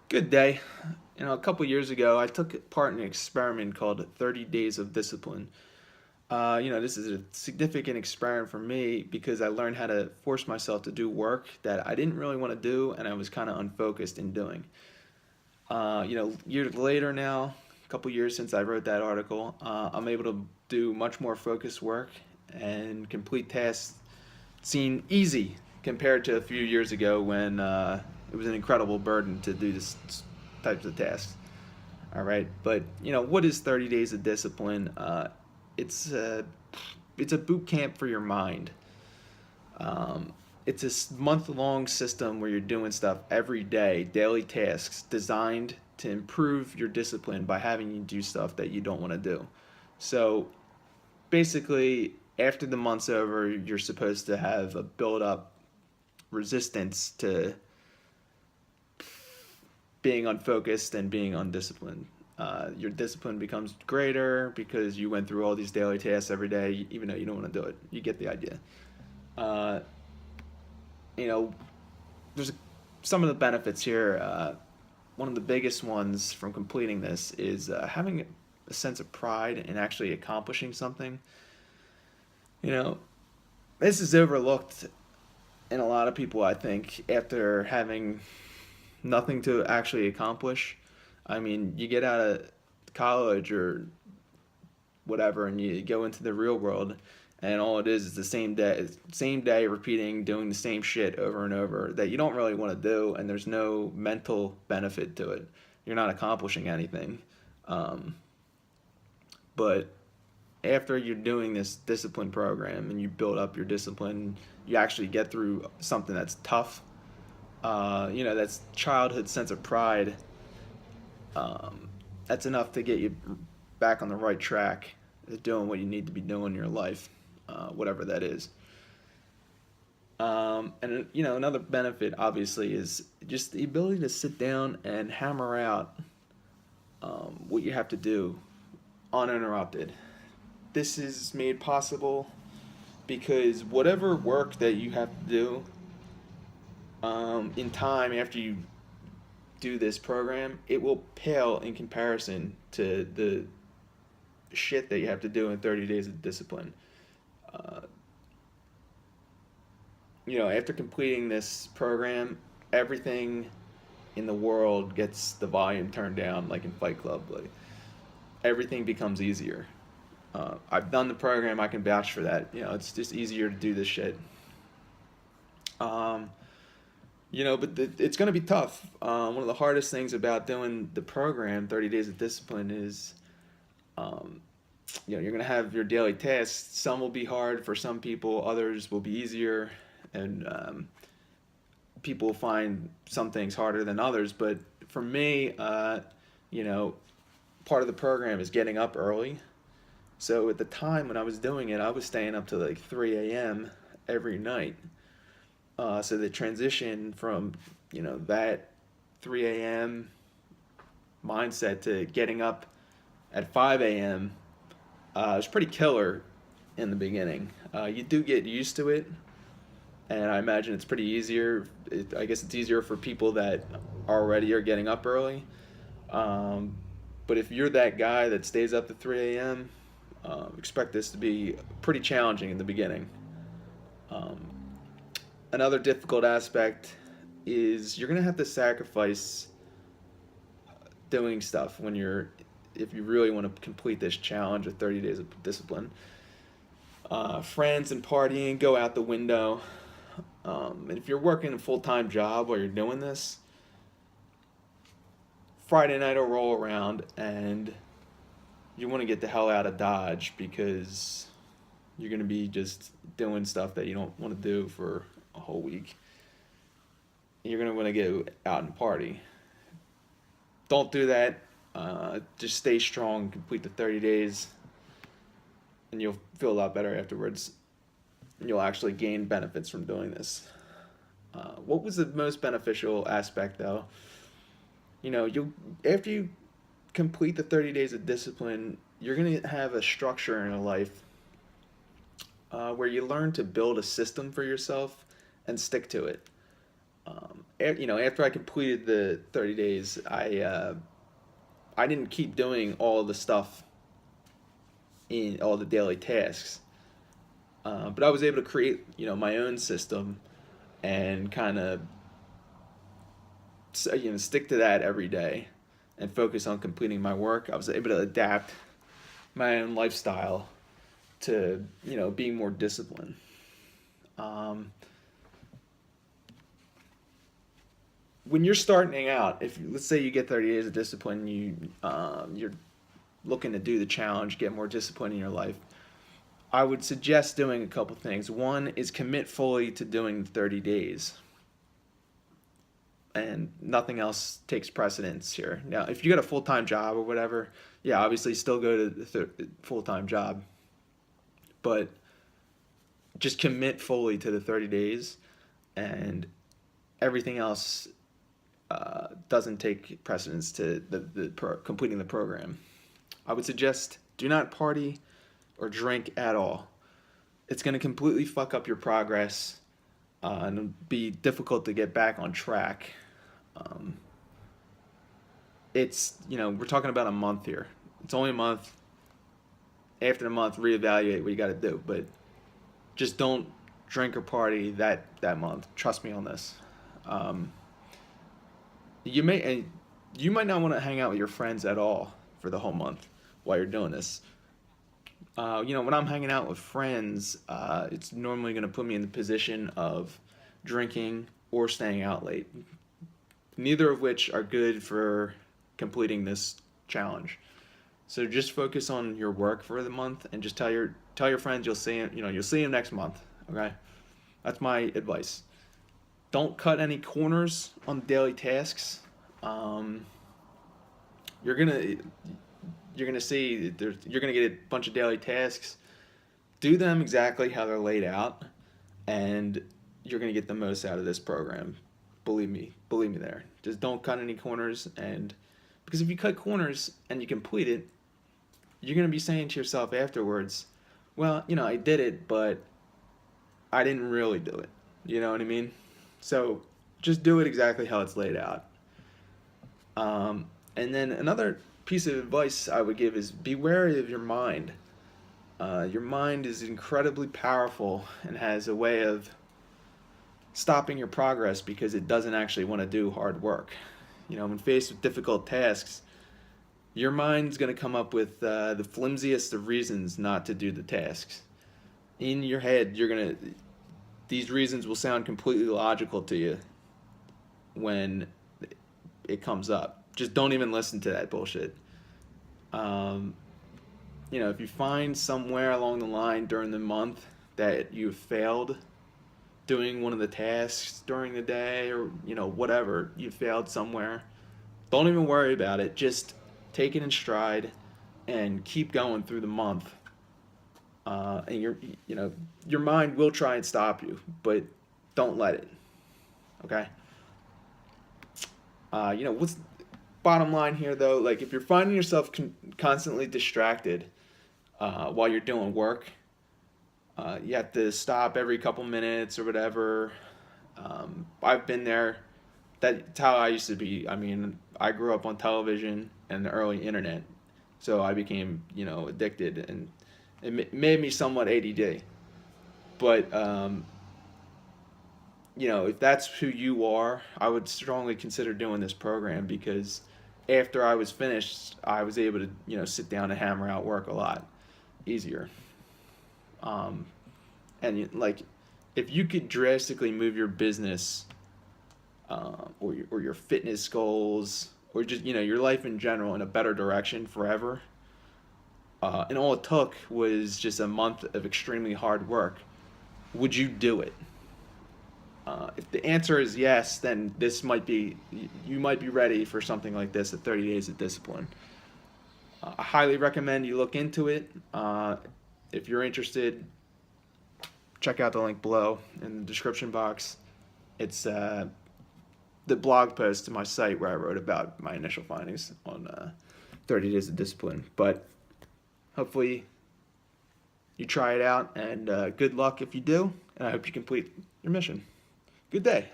Good day. A couple years ago, I took part in an experiment called 30 Days of Discipline. This is a significant experiment for me because I learned how to force myself to do work that I didn't really want to do and I was kind of unfocused in doing. Years later now, a couple years since I wrote that article, I'm able to do much more focused work and complete tasks seem easy compared to a few years ago when it was an incredible burden to do this types of tasks. All right, but what is 30 days of discipline? It's a it's a boot camp for your mind. It's a month-long system where you're doing stuff every day, daily tasks designed to improve your discipline by having you do stuff that you don't want to do. So basically, after the month's over, you're supposed to have a build-up resistance to being unfocused and being undisciplined. Your discipline becomes greater because you went through all these daily tasks every day, even though you don't want to do it. You get the idea. Uh, you know, there's some of the benefits here. One of the biggest ones from completing this is having a sense of pride in actually accomplishing something. You know, this is overlooked in a lot of people, I think, after having nothing to actually accomplish. I mean, you get out of college or whatever, and you go into the real world, and all it is the same day repeating, doing the same shit over and over that you don't really want to do, and there's no mental benefit to it. You're not accomplishing anything. Um, but after you're doing this discipline program and you build up your discipline, you actually get through something that's tough. That's childhood sense of pride. Um, that's enough to get you back on the right track, doing what you need to be doing in your life, whatever that is. And another benefit obviously is just the ability to sit down and hammer out what you have to do uninterrupted. This is made possible because whatever work that you have to do in time after you do this program, it will pale in comparison to the shit that you have to do in 30 days of discipline. Uh, After completing this program, everything in the world gets the volume turned down, like in Fight Club. Like everything becomes easier. I've done the program. I can vouch for that. It's just easier to do this shit. Um, but it's going to be tough. One of the hardest things about doing the program, 30 Days of Discipline, is um, you're going to have your daily tasks. Some will be hard for some people, others will be easier, and people find some things harder than others. But for me, you know, part of the program is getting up early. So at the time when I was doing it, I was staying up to like 3 a.m. every night. So the transition from that 3 a.m. mindset to getting up at 5 a.m. Was pretty killer in the beginning. You do get used to it, and I imagine it's pretty easier. I guess it's easier for people that already are getting up early. Um, but if you're that guy that stays up to 3 a.m., expect this to be pretty challenging in the beginning. Um, Another difficult aspect is you're gonna have to sacrifice doing stuff if you really want to complete this challenge of 30 days of discipline. Friends and partying go out the window. And if you're working a full-time job while you're doing this, Friday night will roll around and you want to get the hell out of Dodge because you're going to be just doing stuff that you don't want to do for a whole week. You're going to want to go out and party. Don't do that. Just stay strong, complete the 30 days, and you'll feel a lot better afterwards. And you'll actually gain benefits from doing this. What was the most beneficial aspect, though? You after you complete the 30 days of discipline, you're going to have a structure in a life where you learn to build a system for yourself and stick to it. after I completed the 30 days, I didn't keep doing all the stuff in all the daily tasks, but I was able to create my own system and kind of stick to that every day and focus on completing my work. I was able to adapt my own lifestyle to being more disciplined. Um, when you're starting out, if let's say you get 30 days of discipline, you're looking to do the challenge, get more discipline in your life. I would suggest doing a couple things. One is commit fully to doing the 30 days, and nothing else takes precedence here. Now, if you got a full-time job or whatever, yeah, obviously still go to the full-time job, but just commit fully to the 30 days, and everything else doesn't take precedence to completing the program. I would suggest do not party or drink at all. It's going to completely fuck up your progress and be difficult to get back on track. It's, we're talking about a month here. It's only a month. After the month, reevaluate what you got to do. But just don't drink or party that month. Trust me on this. You might not want to hang out with your friends at all for the whole month while you're doing this. When I'm hanging out with friends, it's normally going to put me in the position of drinking or staying out late. Neither of which are good for completing this challenge. So just focus on your work for the month and just tell your friends you'll see them next month. Okay, that's my advice. Don't cut any corners on daily tasks. You're gonna see you're gonna get a bunch of daily tasks. Do them exactly how they're laid out, and you're gonna get the most out of this program. Believe me there. Just don't cut any corners, and because if you cut corners and you complete it, you're gonna be saying to yourself afterwards, well, I did it, but I didn't really do it. You know what I mean? So just do it exactly how it's laid out. And then another piece of advice I would give is be wary of your mind. Your mind is incredibly powerful and has a way of stopping your progress because it doesn't actually want to do hard work. When faced with difficult tasks, your mind's going to come up with the flimsiest of reasons not to do the tasks. In your head, these reasons will sound completely logical to you when it comes up. Just don't even listen to that bullshit. If you find somewhere along the line during the month that you failed doing one of the tasks during the day, or whatever, you failed somewhere, don't even worry about it. Just take it in stride and keep going through the month. And your mind will try and stop you, but don't let it. Okay. What's bottom line here though? Like if you're finding yourself constantly distracted while you're doing work, you have to stop every couple minutes or whatever. I've been there. That's how I used to be. I mean, I grew up on television and the early internet, so I became addicted, and it made me somewhat ADD. But if that's who you are, I would strongly consider doing this program because after I was finished, I was able to sit down and hammer out work a lot easier. And like, if you could drastically move your business or your fitness goals or just your life in general in a better direction forever, and all it took was just a month of extremely hard work, would you do it? If the answer is yes, then you might be ready for something like this at 30 Days of Discipline. I highly recommend you look into it. If you're interested, check out the link below in the description box. It's the blog post to my site where I wrote about my initial findings on 30 Days of Discipline. But hopefully you try it out, and good luck if you do, and I hope you complete your mission. Good day.